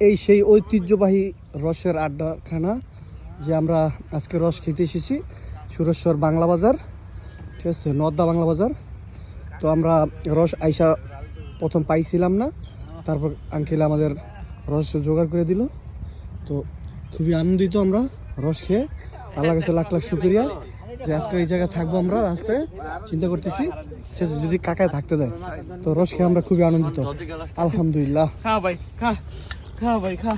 এই সেই ঐতিহ্যবাহী রসের আড্ডাখানা, যে আমরা আজকে রস খেতে এসেছি সুরেশ্বর বাংলা বাজার, ঠিক আছে, নদ্দা বাংলা বাজার। তো আমরা রস আইসা প্রথম পাইছিলাম না, তারপর আঙ্কেল আমাদের রস জোগাড় করে দিল। তো খুবই আনন্দিত আমরা রস খেয়ে, আল্লাহ কাছে লাখ লাখ শুকরিয়া যে আজকে এই জায়গায় থাকবো। আমরা রাস্তায় চিন্তা করতেছি যদি কাকায় থাকতে দেয়। তো রস খেয়ে আমরা খুবই আনন্দিত, আলহামদুলিল্লাহ। খা ভাই খা, খা ভাই খা।